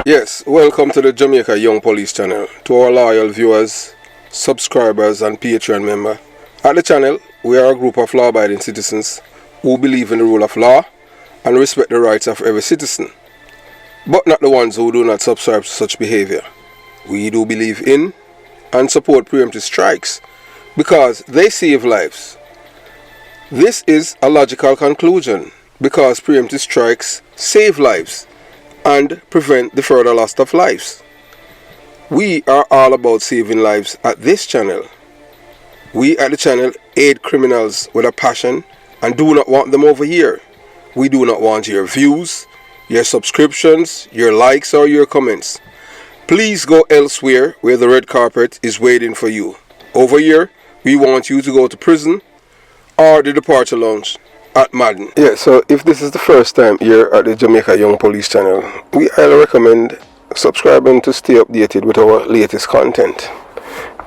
Yes, welcome to the Jamaica Young Police channel. To our loyal viewers, subscribers and Patreon members. At the channel, we are a group of law-abiding citizens who believe in the rule of law and respect the rights of every citizen, but not the ones who do not subscribe to such behavior. We do believe in and support preemptive strikes because they save lives. This is a logical conclusion because preemptive strikes save lives and prevent the further loss of lives. We are all about saving lives at this channel. We at the channel aid criminals with a passion and do not want them over here. We do not want your views, your subscriptions, your likes or your comments. Please go elsewhere where the red carpet is waiting for you. Over here, we want you to go to prison or the departure lounge at Madden. Yeah, so if this is the first time here at the Jamaica Young Police channel, we highly recommend subscribing to stay updated with our latest content.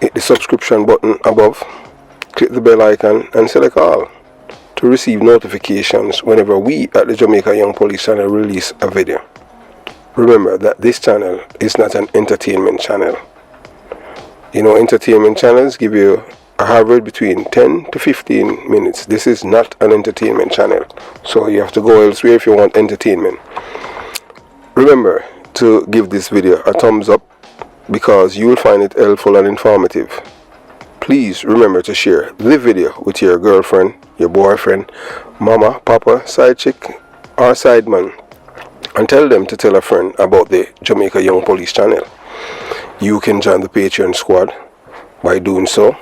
Hit the subscription button above, click the bell icon and select all to receive notifications whenever we at the Jamaica Young Police channel release a video. Remember that this channel is not an entertainment channel. You know, entertainment channels give you a average between 10 to 15 minutes. This is not an entertainment channel, so you have to go elsewhere if you want entertainment. Remember to give this video a thumbs up because you will find it helpful and informative. Please remember to share the video with your girlfriend, your boyfriend, mama, papa, side chick or side man, and tell them to tell a friend about the Jamaica Young Police channel. You can join the Patreon squad. By doing so,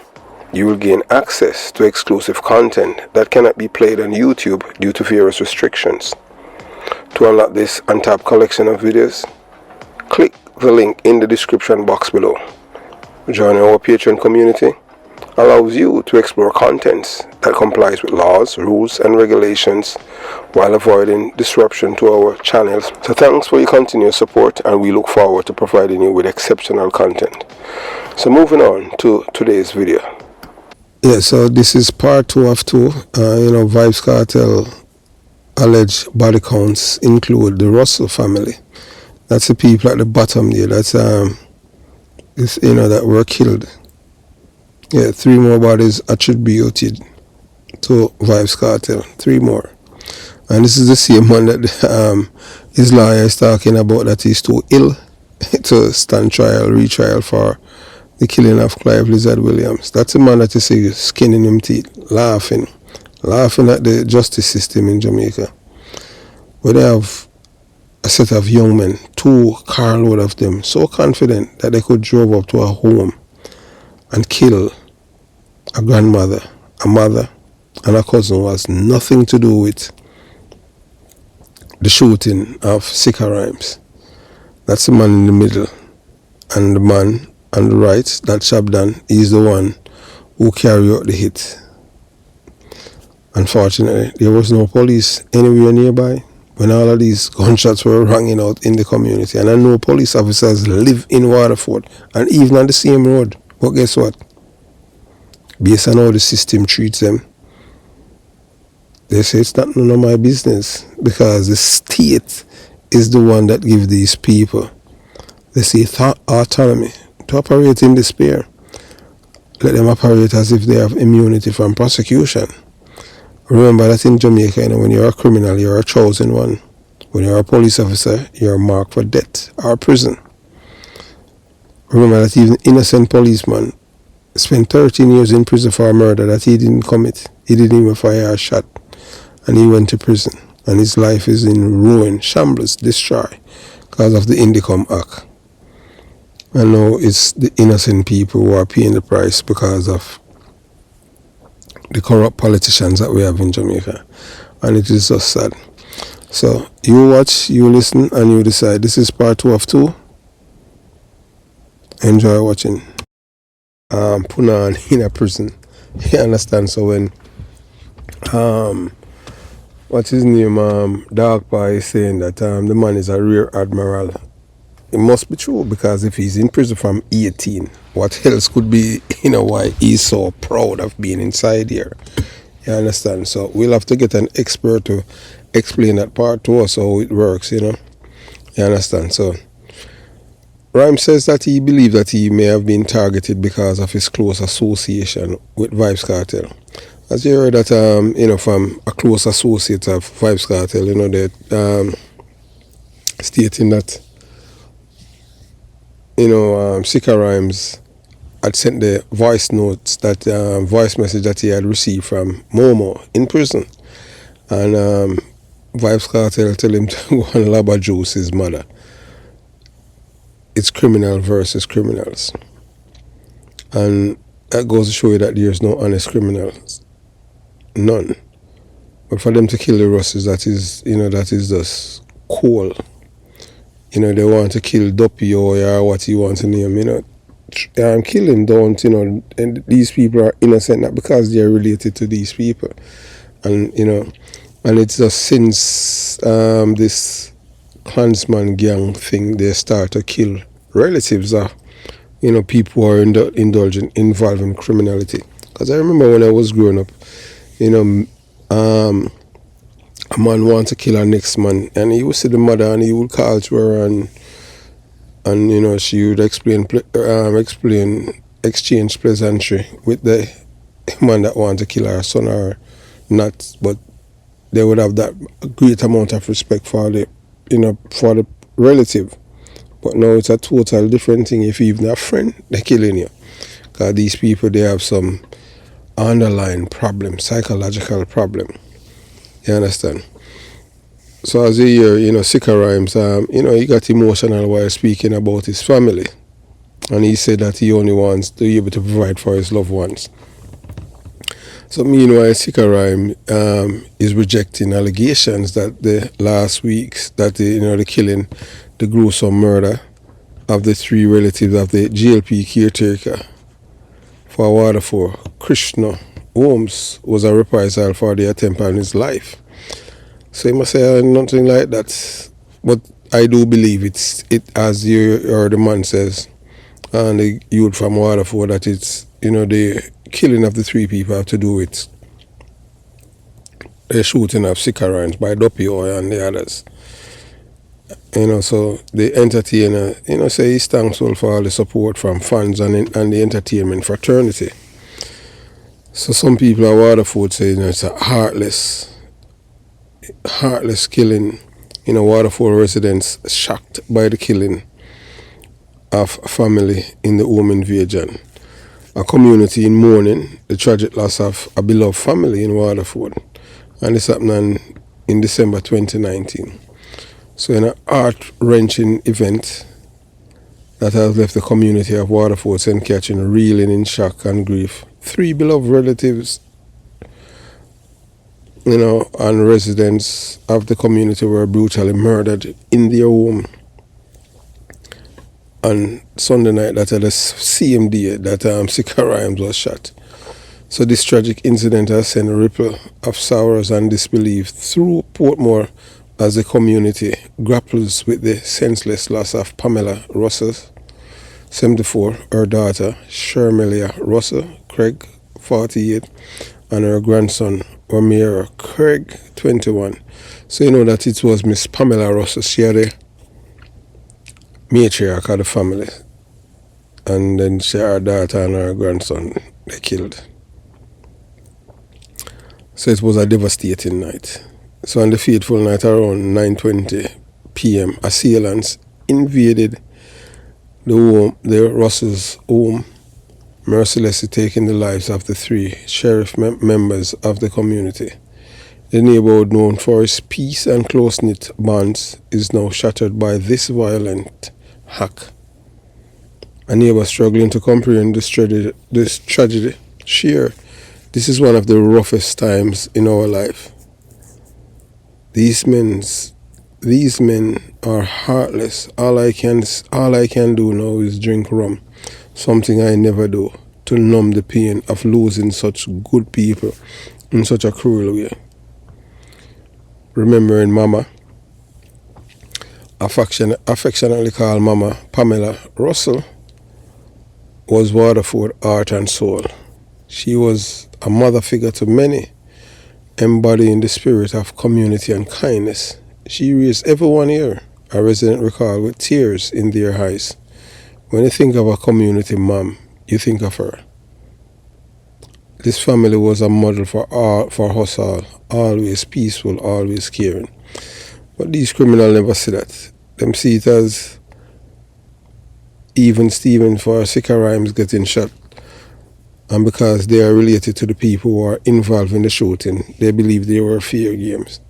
you will gain access to exclusive content that cannot be played on YouTube due to various restrictions. To unlock this untapped collection of videos, click the link in the description box below. Joining our Patreon community allows you to explore contents that complies with laws, rules and regulations while avoiding disruption to our channels. So thanks for your continued support and we look forward to providing you with exceptional content. So moving on to today's video. Yeah, so this is part 2 of 2. Vybz Kartel alleged body counts include the Russell family. That's the people at the bottom there. That's that were killed. Yeah, 3 more bodies attributed to Vybz Kartel. 3 more. And this is the same one that his lawyer is talking about, that he's too ill to stand retrial for the killing of Clive Lizard Williams. That's the man that you see skinning him teeth, laughing at the justice system in Jamaica. Where they have a set of young men, 2 carload of them, so confident that they could drive up to a home and kill a grandmother, a mother, and a cousin who has nothing to do with the shooting of Skar Rhymes. That's the man in the middle, and the man on the right, that Shabdan, is the one who carried out the hit. Unfortunately, there was no police anywhere nearby when all of these gunshots were ringing out in the community, and I know police officers live in Waterford and even on the same road. But guess what? Based on how the system treats them, they say it's not none of my business because the state is the one that gives these people, they say, autonomy to operate in despair. Let them operate as if they have immunity from prosecution. Remember that in Jamaica, when you're a criminal, you're a chosen one. When you're a police officer, you're marked for death or prison. Remember that even innocent policeman spent 13 years in prison for a murder that he didn't commit. He didn't even fire a shot. And he went to prison. And his life is in ruin, shambles, destroyed because of the Indicom Act. And now it's the innocent people who are paying the price because of the corrupt politicians that we have in Jamaica. And it is just sad. So you watch, you listen, and you decide. This is part 2 of 2. Enjoy watching. Punan in a prison. You understand? So when what's his name, Dark Boy is saying that the man is a rear admiral, it must be true, because if he's in prison from 18, what else could be, why he's so proud of being inside here? You understand? So we'll have to get an expert to explain that part to us, how it works, You understand? So Rhymes says that he believes that he may have been targeted because of his close association with Vybz Kartel. As you heard that, from a close associate of Vybz Kartel, that stating that, Skar Rhymes had sent the voice notes, that voice message that he had received from Momo in prison. And Vybz Kartel tell him to go and laba juice his mother. It's criminal versus criminals. And that goes to show you that there's no honest criminals. None. But for them to kill the Russes, that is just cool. They want to kill Duppy or what you want to name, killing don't, and these people are innocent not because they're related to these people. And, and it's just since this Klansman gang thing, they start to kill relatives of, people who are involved in criminality. Because I remember when I was growing up, a man want to kill our next man, and he would see the mother and he would call to her and she would exchange pleasantry with the man that want to kill her son or not, but they would have that great amount of respect for the relative. But now it's a total different thing. If you even a friend, they're killing you. Because these people, they have some underlying problem, psychological problem. You understand? So as you hear, Skar Rhymes, he got emotional while speaking about his family. And he said that he only wants to be able to provide for his loved ones. So meanwhile, Skar Rhymes is rejecting allegations that the last weeks, that the killing, the gruesome murder of the three relatives of the GLP caretaker for Waterford, Krishna Holmes, was a reprisal for the attempt on his life. So he must say nothing like that. But I do believe it, as you or the man says, and the youth from Waterford, that it's, the killing of the three people have to do with the shooting of Skar Rhymes by Duppy and the others. So the entertainer, say he's thankful for all the support from fans and the entertainment fraternity. So some people at Waterford say, it's a heartless killing. Waterford residents shocked by the killing of a family in the home invasion. A community in mourning the tragic loss of a beloved family in Waterford. And this happened in December 2019. So in an heart-wrenching event that has left the community of Waterford St. Catherine reeling in shock and grief. 3 beloved relatives, and residents of the community were brutally murdered in their home on Sunday night, that at the same day that Skar Rhymes was shot. So this tragic incident has sent a ripple of sorrows and disbelief through Portmore as the community grapples with the senseless loss of Pamela Russell, 74, her daughter Shermelia Russell Craig, 48, and her grandson Ramiro Craig, 21. So that it was Miss Pamela Russell. She had the matriarch of the family, and then she had her daughter and her grandson they killed. So it was a devastating night. So on the fateful night around 9:20 p.m, assailants invaded the Russells' home, mercilessly taking the lives of the 3 sheriff members of the community. The neighborhood, known for its peace and close-knit bonds, is now shattered by this violent hack. A neighbor struggling to comprehend this tragedy. Sheer, this is one of the roughest times in our life. These men are heartless. All I can do now is drink rum, something I never do, to numb the pain of losing such good people in such a cruel way. Remembering Mama, affectionately called Mama Pamela Russell, was Waterford heart and soul. She was a mother figure to many, embodying the spirit of community and kindness. She raised everyone here, a resident recalled with tears in their eyes. When you think of a community mom, you think of her. This family was a model for us all. Always peaceful, always caring. But these criminals never see that. Them see it as even Steven for Skar Rhymes getting shot. And because they are related to the people who are involved in the shooting, they believe they were fair games.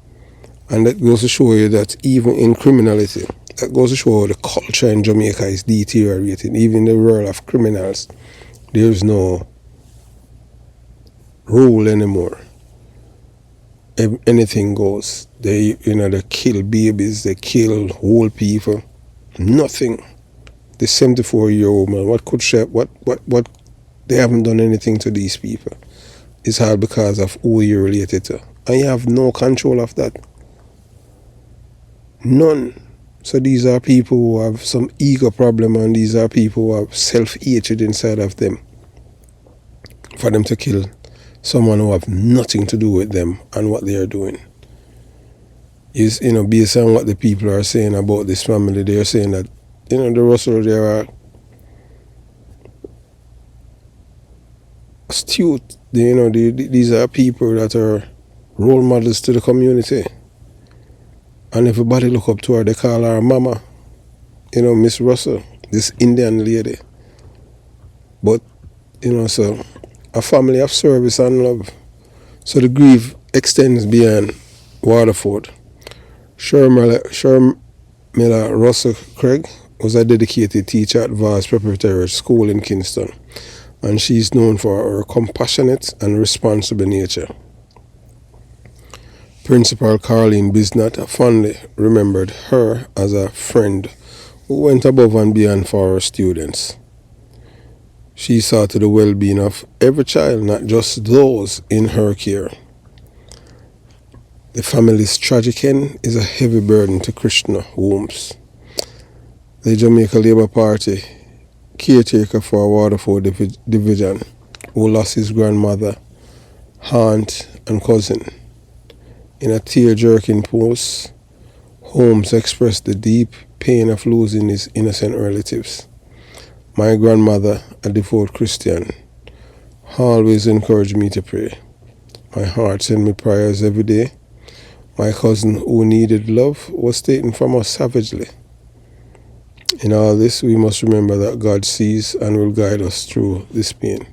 And that goes to show you that even in criminality, that goes to show the culture in Jamaica is deteriorating. Even in the world of criminals, there's no rule anymore. Anything goes. They kill babies, they kill whole people. Nothing. The 74-year-old man, what they haven't done anything to these people. It's all because of who you're related to. And you have no control of that. None. So these are people who have some ego problem, and these are people who have self-hatred inside of them. For them to kill someone who have nothing to do with them and what they are doing. Is based on what the people are saying about this family, they are saying that the Russell, they are astute. These are people that are role models to the community. And everybody look up to her. They call her mama. Miss Russell, this Indian lady. But, so a family of service and love. So the grief extends beyond Waterford. Shermilla Russell Craig was a dedicated teacher at Vybz Preparatory School in Kingston, and she's known for her compassionate and responsible nature. Principal Caroline Biznat fondly remembered her as a friend who went above and beyond for her students. She saw to the well-being of every child, not just those in her care. The family's tragic end is a heavy burden to Krishna Holmes, the Jamaica Labour Party caretaker for Waterford Division, who lost his grandmother, aunt, and cousin. In a tear-jerking post, Holmes expressed the deep pain of losing his innocent relatives. My grandmother, a devout Christian, always encouraged me to pray. My heart sent me prayers every day. My cousin, who needed love, was taken from us savagely. In all this, we must remember that God sees and will guide us through this pain.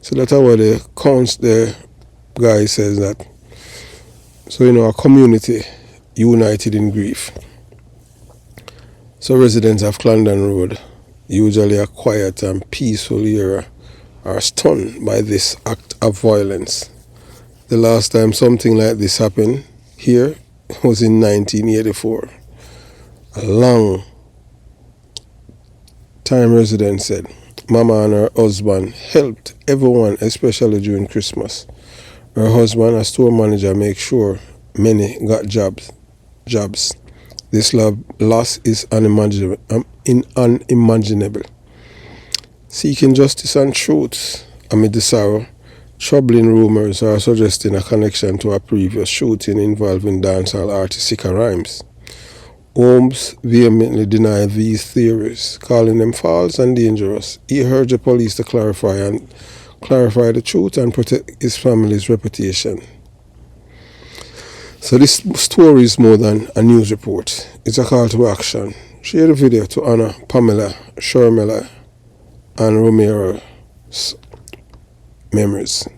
So that's what the guy says that. So, a community united in grief. So residents of Clarendon Road, usually a quiet and peaceful area, are stunned by this act of violence. The last time something like this happened here was in 1984. A long time resident said Mama and her husband helped everyone, especially during Christmas. Her husband, a store manager, makes sure many got jobs. This loss is unimaginable. Seeking justice and truth amid the sorrow, troubling rumors are suggesting a connection to a previous shooting involving dancehall artist Skar Rhymes. Holmes vehemently denied these theories, calling them false and dangerous. He urged the police to clarify the truth and protect his family's reputation. So this story is more than a news report. It's a call to action. Share the video to honor Pamela, Shermilla, and Romero's memories.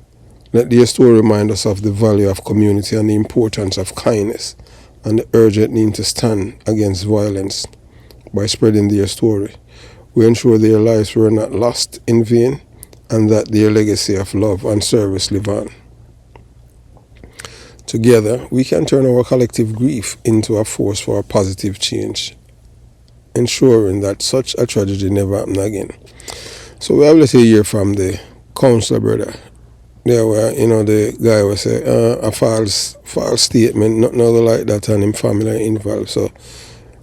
Let their story remind us of the value of community and the importance of kindness and the urgent need to stand against violence. By spreading their story, we ensure their lives were not lost in vain and that their legacy of love and service live on. Together, we can turn our collective grief into a force for a positive change, ensuring that such a tragedy never happens again. So we obviously hear from the councillor brother. There were, the guy was say a false statement, nothing other like that, and him family involved. So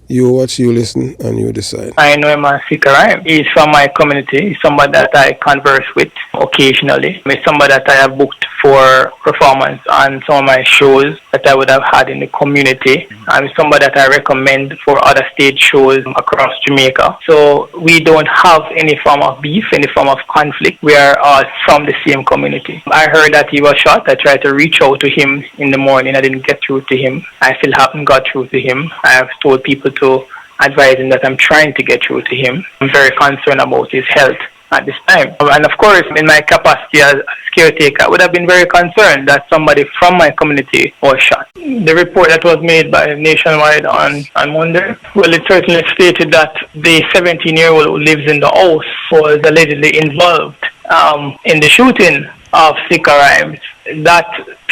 you watch, you listen, and you decide. I know him as Skar Rhymes. He's from my community. He's somebody that I converse with occasionally. It's somebody that I have booked for performance on some of my shows that I would have had in the community. I'm somebody that I recommend for other stage shows across Jamaica. So we don't have any form of beef, any form of conflict. We are all from the same community. I heard that he was shot. I tried to reach out to him in the morning. I didn't get through to him. I still haven't got through to him. I have told people to advise him that I'm trying to get through to him. I'm very concerned about his health at this time. And of course, in my capacity as caretaker, I would have been very concerned that somebody from my community was shot. The report that was made by Nationwide on Monday, well, it certainly stated that the 17-year-old who lives in the house was allegedly involved in the shooting of Skar Rhymes. That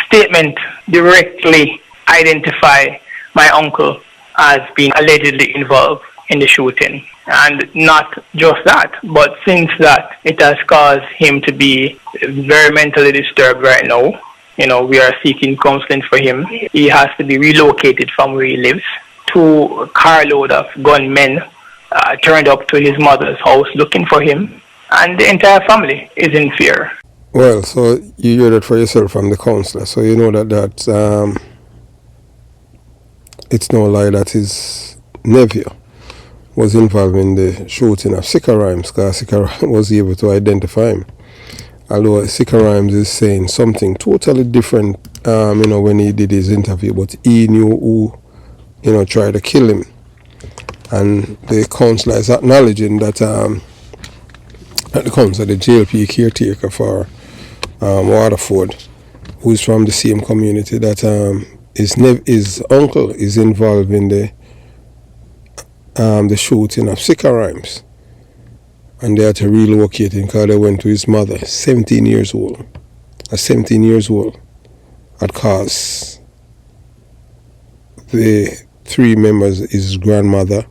statement directly identifies my uncle as being allegedly involved in the shooting. And not just that, but since that, it has caused him to be very mentally disturbed right now. You know, we are seeking counseling for him. He has to be relocated from where he lives. 2 carload of gunmen turned up to his mother's house looking for him, and the entire family is in fear. Well, so you heard it for yourself from the counselor, so you know that it's no lie that his nephew was involved in the shooting of Skar Rhymes, because Skar Rhymes was able to identify him. Although Skar Rhymes is saying something totally different, when he did his interview, but he knew who, tried to kill him. And the councillor is acknowledging that the councillor, the JLP caretaker for Waterford, who is from the same community, that his uncle is involved in the shooting of Skar Rhymes, and they had to relocate him because they went to his mother, 17 years old. At 17 years old, had caused the 3 members, his grandmother,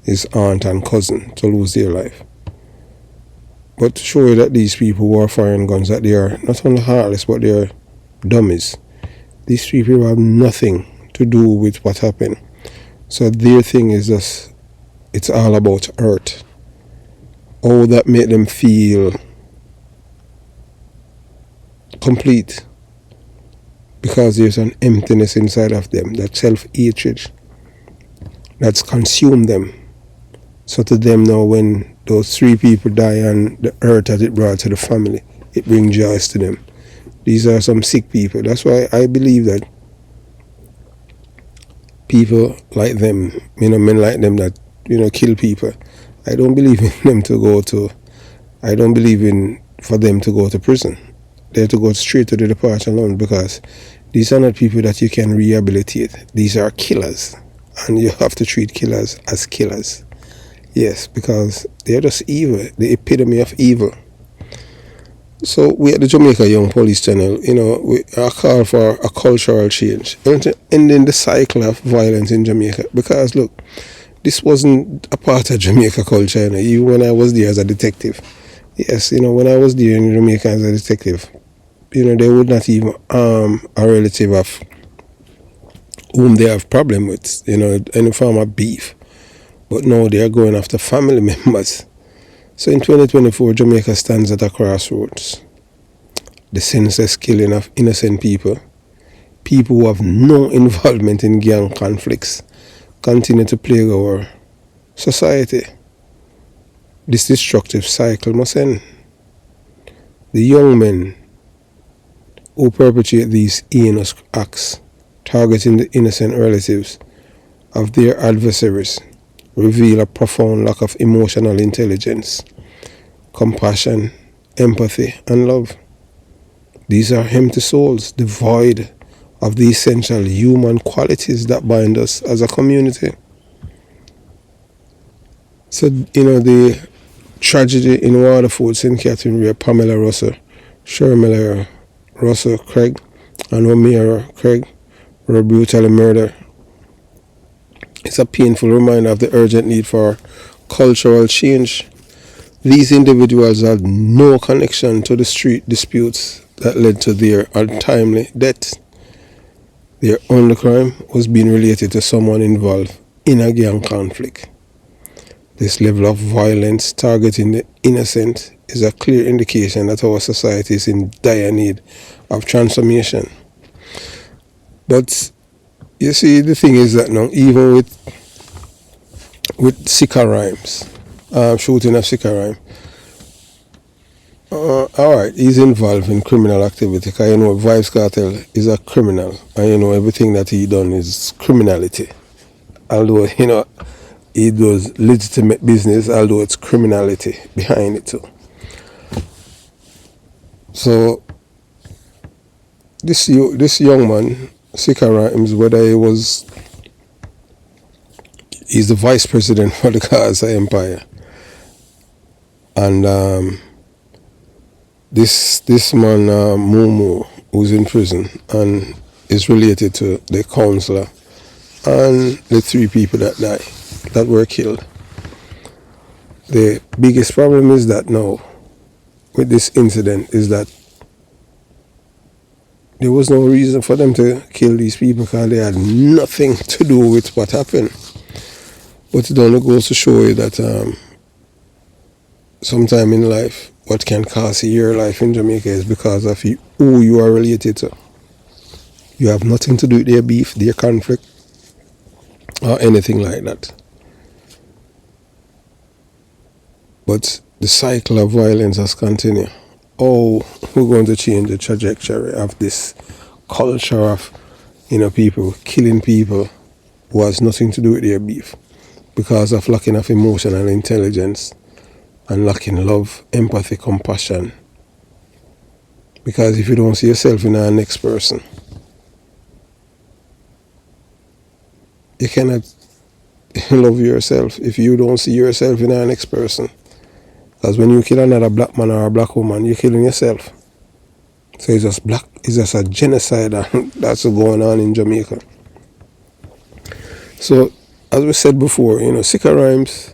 his aunt and cousin, to lose their life. But to show you that these people who are firing guns, that they are not only heartless, but they are dummies. These 3 people have nothing to do with what happened. So their thing is just, it's all about hurt. How that made them feel complete. Because there's an emptiness inside of them, that self-hatred that's consumed them. So to them now, when those 3 people die and the hurt that it brought to the family, it brings joy to them. These are some sick people. That's why I believe that people like them, men like them that, kill people, I don't believe in them I don't believe in for them to go to prison. They're to go straight to the departure lounge, because these are not people that you can rehabilitate. These are killers, and you have to treat killers as killers. Yes, because they're just evil, the epitome of evil. So we at the Jamaica Young Police Channel, we are call for a cultural change, ending the cycle of violence in Jamaica. Because look, this wasn't a part of Jamaica culture, even when I was there as a detective. Yes, when I was there in Jamaica as a detective, they would not even harm a relative of whom they have problem with, any form of beef. But now they are going after family members. So in 2024, Jamaica stands at a crossroads. The senseless killing of innocent people who have no involvement in gang conflicts, continue to plague our society. This destructive cycle must end. The young men who perpetrate these heinous acts, targeting the innocent relatives of their adversaries, reveal a profound lack of emotional intelligence, compassion, empathy, and love. These are empty souls, devoid of the essential human qualities that bind us as a community. So, the tragedy in Waterford, St. Catherine, where Pamela Russell, Shermela Russell Craig, and O'Meara Craig were brutally murdered. It's a painful reminder of the urgent need for cultural change. These individuals had no connection to the street disputes that led to their untimely death. Their only crime was being related to someone involved in a gang conflict. This level of violence targeting the innocent is a clear indication that our society is in dire need of transformation. But you see, the thing is that now, even with Skar Rhymes, shooting of Skar Rhymes, alright, he's involved in criminal activity, because you know Vybz Kartel is a criminal, and you know everything that he done is criminality. Although, you know, he does legitimate business, although it's criminality behind it too. So this young man, Skar Rhymes, whether he's the vice president for the Gaza Empire, and this man Mumu, who's in prison and is related to the counselor and the 3 people that were killed. The biggest problem is that now with this incident is that there was no reason for them to kill these people, because they had nothing to do with what happened. But it only goes to show you that sometime in life, what can cost you your life in Jamaica is because of who you are related to. You have nothing to do with their beef, their conflict, or anything like that. But the cycle of violence has continued. Oh, we're going to change the trajectory of this culture of, you know, people killing people who has nothing to do with their beef because of lacking of emotional intelligence and lacking love, empathy, compassion. Because if you don't see yourself in our next person, you cannot love yourself if you don't see yourself in our next person. Because when you kill another black man or a black woman, you're killing yourself. So it's just a genocide that's going on in Jamaica. So, as we said before, you know, Skar Rhymes,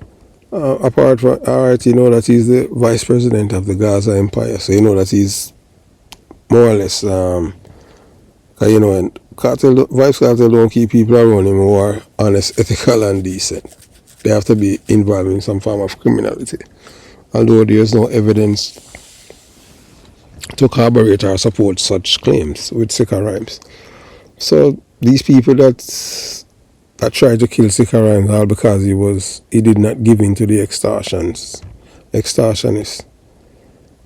apart from art, you know that he's the vice president of the Gaza Empire. So you know that he's more or less, you know, and Vybz Kartel don't keep people around him who are honest, ethical, and decent. They have to be involved in some form of criminality. Although there is no evidence to corroborate or support such claims with Skar Rhymes. So these people that tried to kill Skar Rhymes all because he did not give in to the extortionists.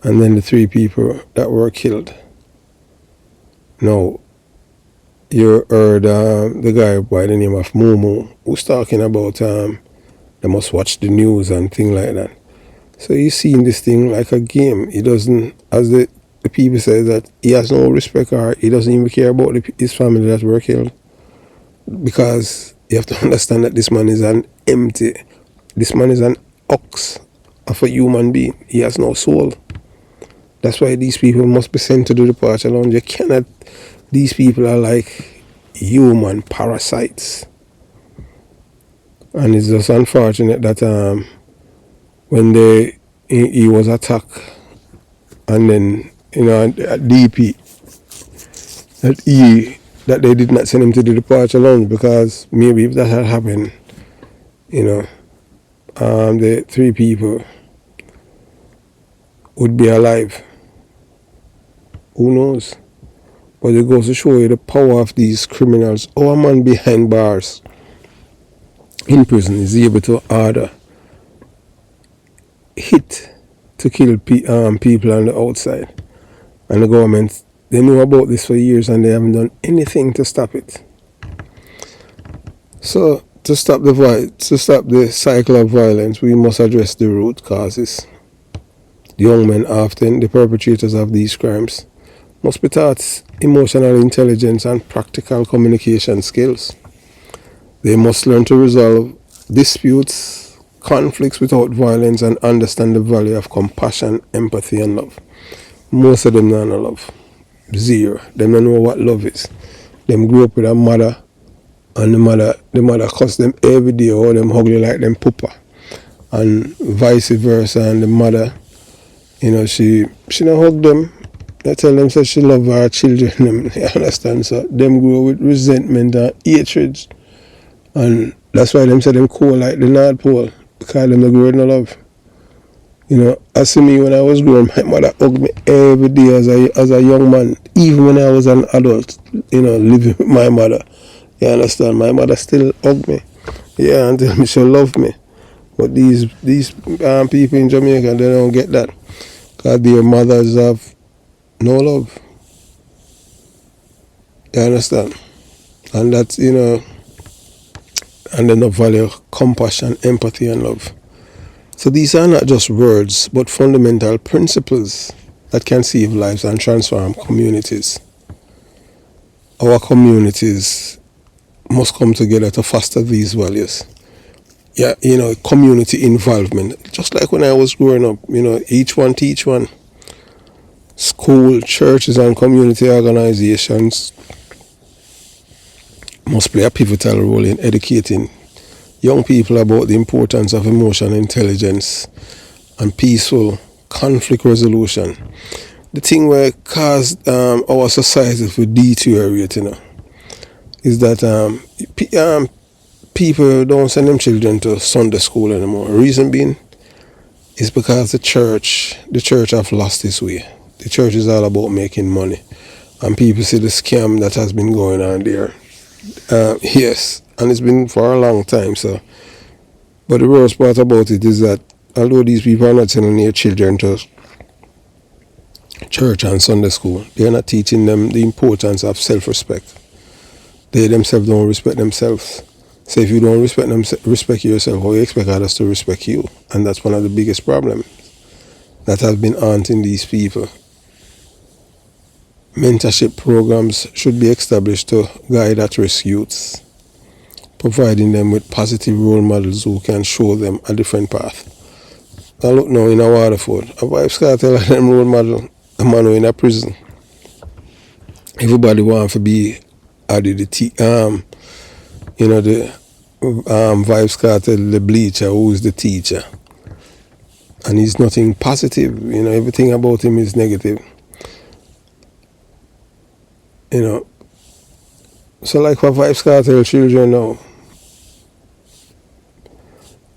And then the 3 people that were killed. Now, you heard the guy by the name of Mumu who's talking about they must watch the news and things like that. So he's seeing this thing like a game. He doesn't, as the people say, that he has no respect or he doesn't even care about his family that were killed. Because you have to understand that this man is an ox of a human being. He has no soul. That's why these people must be sent to the departure lounge. You cannot, these people are like human parasites. And it's just unfortunate that when he was attacked, and then, you know, at DP, that they did not send him to the departure lounge, because maybe if that had happened, you know, the 3 people would be alive. Who knows? But it goes to show you the power of these criminals. Our man behind bars in prison is able to order hit to kill people on the outside, and the government, they know about this for years and they haven't done anything to stop it. So to stop the cycle of violence, we must address the root causes. The young men, often the perpetrators of these crimes, must be taught emotional intelligence and practical communication skills. They must learn to resolve disputes, conflicts without violence, and understand the value of compassion, empathy, and love. Most of them don't know love. Zero. They don't know what love is. Them grew up with a mother, and the mother cuss them every day, or them ugly like them pooper. And vice versa, and the mother, you know, she don't hug them. They tell them that she love her children. You understand? So them grow with resentment and hatred. And that's why them say them cold like the North Pole, because them don't grow with no love. You know, I see me when I was growing, my mother hugged me every day as a young man, even when I was an adult, you know, living with my mother. You understand? My mother still hugged me. Yeah, and tell me she loved me. But these people in Jamaica, they don't get that. Because their mothers have no love. You understand? And that's, you know, and then the value of compassion, empathy, and love. So these are not just words, but fundamental principles that can save lives and transform communities. Our communities must come together to foster these values. Yeah, you know, community involvement. Just like when I was growing up, you know, each one teach one. School, churches, and community organizations must play a pivotal role in educating young people about the importance of emotional intelligence and peaceful conflict resolution. The thing where caused our society to deteriorate, you know, is that people don't send them children to Sunday school anymore. Reason being is because the church have lost its way. The church is all about making money, and people see the scam that has been going on there. Yes, and it's been for a long time. So, but the worst part about it is that although these people are not sending their children to church and Sunday school, they're not teaching them the importance of self-respect. They themselves don't respect themselves. So if you don't respect yourself, how you expect others to respect you? And that's one of the biggest problems that has been haunting these people. Mentorship programs should be established to guide at-risk youths, providing them with positive role models who can show them a different path. Now look now in a Waterford, a Vybz Kartel and them role model, a man who in a prison. Everybody wants to be added you know, the Vybz Kartel, the bleacher, who is the teacher. And he's nothing positive, you know, everything about him is negative. You know. So like for Vybz Kartel children now,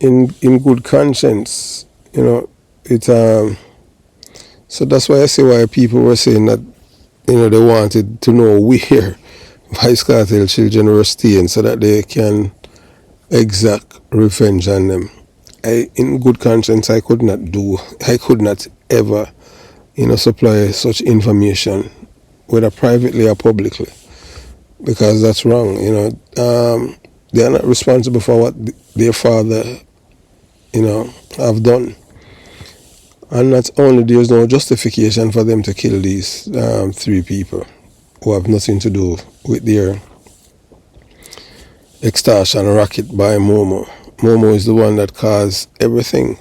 in good conscience, you know, it so that's why I say why people were saying that, you know, they wanted to know where Vybz Kartel children were staying so that they can exact revenge on them. In good conscience, I could not ever, you know, supply such information, whether privately or publicly, because that's wrong. You know, they are not responsible for what their father, you know, have done. And not only there's no justification for them to kill these 3 people who have nothing to do with their extortion racket by Momo. Momo is the one that caused everything,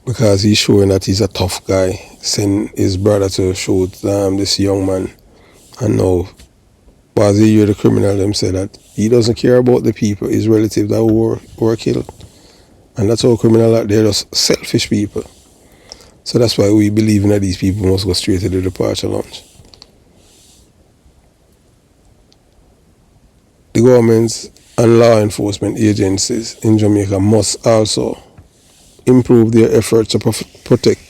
because he's showing that he's a tough guy. Send his brother to shoot this young man, and now, as he hear the criminal, them say that he doesn't care about the people, his relatives that were killed. And that's how criminals are. They're just selfish people. So that's why we believe that these people must go straight to the departure lounge. The governments and law enforcement agencies in Jamaica must also improve their efforts to protect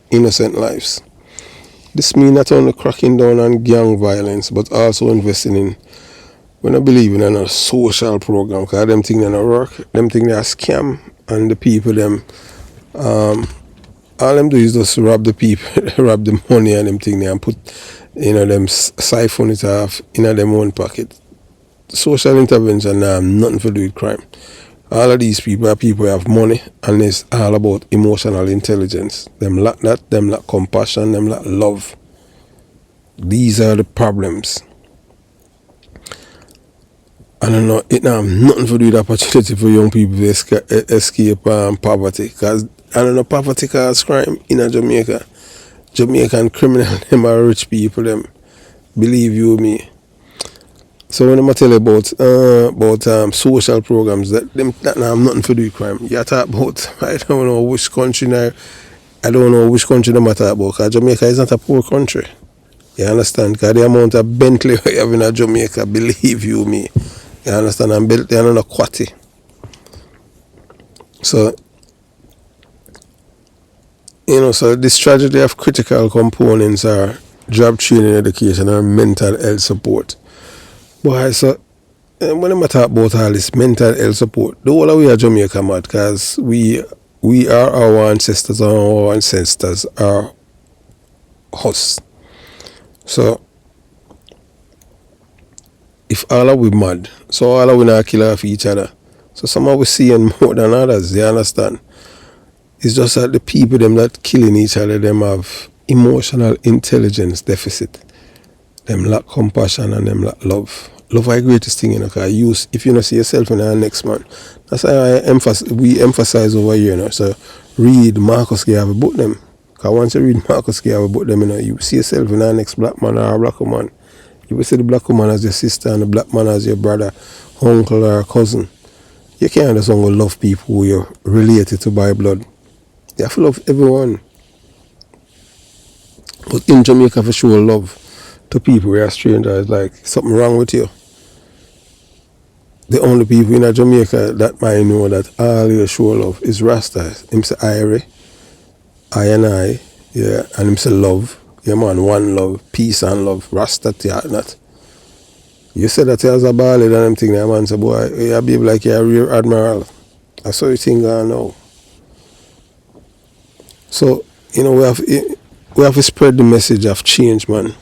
innocent lives. This means not only cracking down on gang violence, but also investing in, when I believe in a social program, because them things don't work, them things they are scam, and the people them, all them do is just rob the people, rob the money and them thing there, and put, you know, them siphon it off in them own pocket. Social intervention nothing to do with crime. All of these people are people who have money, and it's all about emotional intelligence. Them lack that, them lack compassion, them lack love. These are the problems. And I know it have nothing to do with opportunity for young people to escape poverty. Because I don't know, poverty causes crime in Jamaica. Jamaican criminals, them are rich people, them. Believe you me. So when I tell you about social programs, that have nothing to do with crime. You talk about, I don't know which country they matter about, because Jamaica is not a poor country. You understand? Because the amount of Bentley we have in Jamaica, believe you me. You understand? And Bentley are not quality. So So this tragedy of critical components are job training, education, and mental health support. Boy, so when I talk about all this mental health support, the whole of we are Jamaica mad, because we are our ancestors, and our ancestors are us. So if all of we mad, so all of we not kill off each other. So some of we seeing more than others, you understand? It's just that the people them that killing each other, them have emotional intelligence deficit. Them lack compassion and them lack love. Love is the greatest thing, because if you don't see yourself in the next man. That's why we emphasize over here, So read Marcus Garvey book them. Because once you read Marcus Garvey book them, you see yourself in the next black man or a black woman. You will see the black woman as your sister and the black man as your brother, uncle or cousin. You can't just only love people who you're related to by blood. You have to love everyone. But in Jamaica, for sure, love to people who are strangers, like something wrong with you. The only people in Jamaica that might know that all you show love is Rastas. Him say Irie, I and I, yeah, and him say love. Yeah man, one love, peace and love. Rasta not. You say that as a ballad and them thing, that man say, boy, you behave like you're a rear admiral. That's how you think I know. So, we have to spread the message of change, man.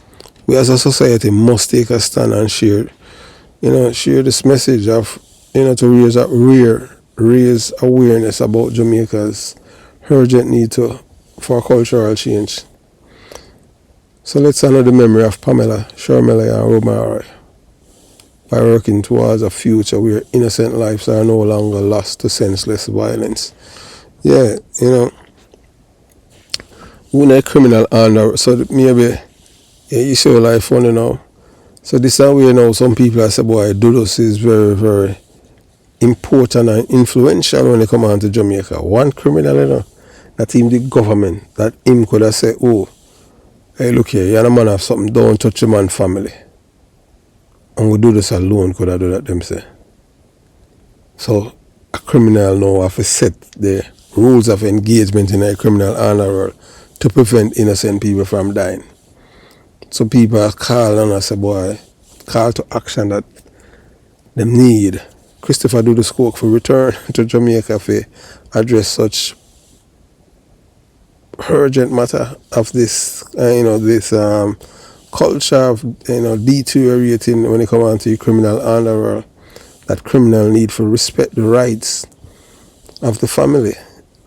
We as a society must take a stand and share this message of, to raise awareness about Jamaica's urgent need for cultural change. So let's honor the memory of Pamela, Sharmela, and Romari by working towards a future where innocent lives are no longer lost to senseless violence. Yeah, we're not criminal under, so maybe you show life funny now. So this is where some people say, boy, Dudos is very, very important and influential when they come on to Jamaica. One criminal, that him the government, that him could have said, oh, hey, look here, you're a man of something, don't touch your man's family. And we do this alone, could have do that, them say. So a criminal now have to set the rules of engagement in a criminal honor world to prevent innocent people from dying. So people are called and I say, boy, call to action that them need. Christopher do the scope for return to Jamaica for address such urgent matter of this, culture of, deteriorating when it comes on to criminal honor world. That criminal need for respect the rights of the family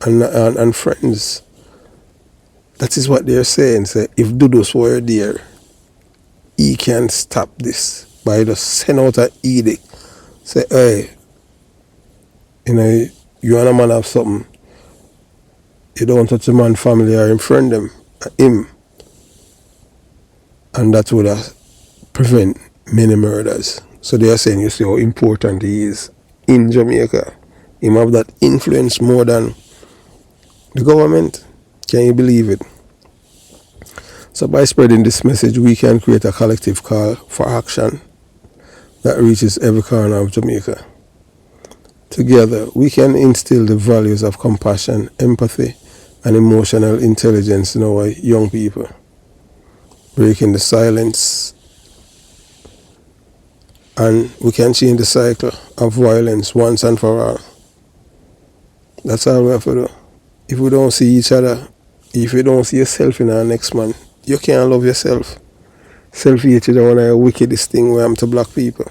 and friends. That is what they're saying. Say, if Dudos were there, he can stop this by just send out an edict. Say, hey, you and a man have something. You don't touch a man's family or him friend him. And that would prevent many murders. So they are saying, you see how important he is in Jamaica. Him have that influence more than the government. Can you believe it? So by spreading this message, we can create a collective call for action that reaches every corner of Jamaica. Together, we can instill the values of compassion, empathy, and emotional intelligence in our young people, breaking the silence, and we can change the cycle of violence once and for all. That's all we have to do. If we don't see each other, if you don't see yourself in our next man, you can't love yourself. Self-hatred is one of the wickedest things when I'm to black people.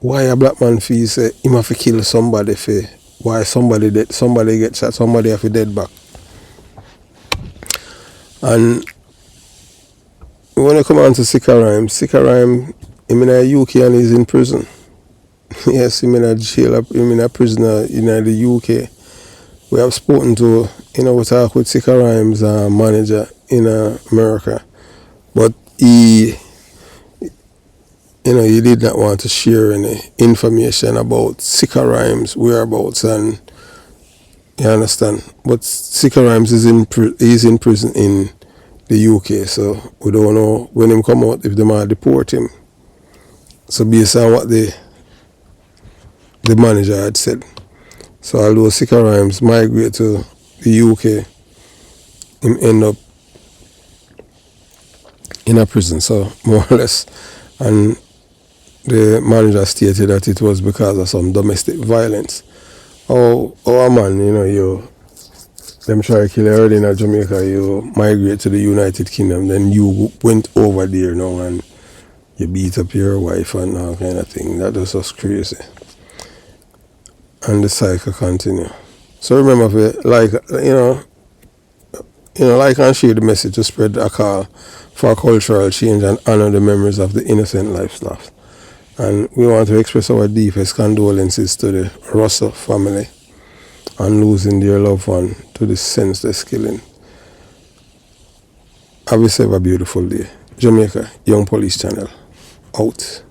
Why a black man feels him have to kill somebody for why somebody get shot, somebody have to dead back. And when I come on to Skar Rhymes, him in the UK and he's in prison. Yes, him in a jail, him in a prisoner in the UK. We have spoken to, we talk with Skar Rhymes manager in America, but he did not want to share any information about Skar Rhymes whereabouts, and you understand. But Skar Rhymes is in prison in the UK, so we don't know when him come out if they might deport him. So based on what the manager had said. So although Skar Rhymes migrate to the UK, him end up in a prison, so more or less. And the manager stated that it was because of some domestic violence. Oh man, them try to kill you already in Jamaica, you migrate to the United Kingdom, then you went over there now and you beat up your wife and all kind of thing. That was just crazy. And the cycle continue. So remember, like and share the message to spread a call for cultural change and honor the memories of the innocent lives lost. And we want to express our deepest condolences to the Russell family and losing their loved one to this senseless killing. Have yourself a beautiful day. Jamaica Young Police Channel out.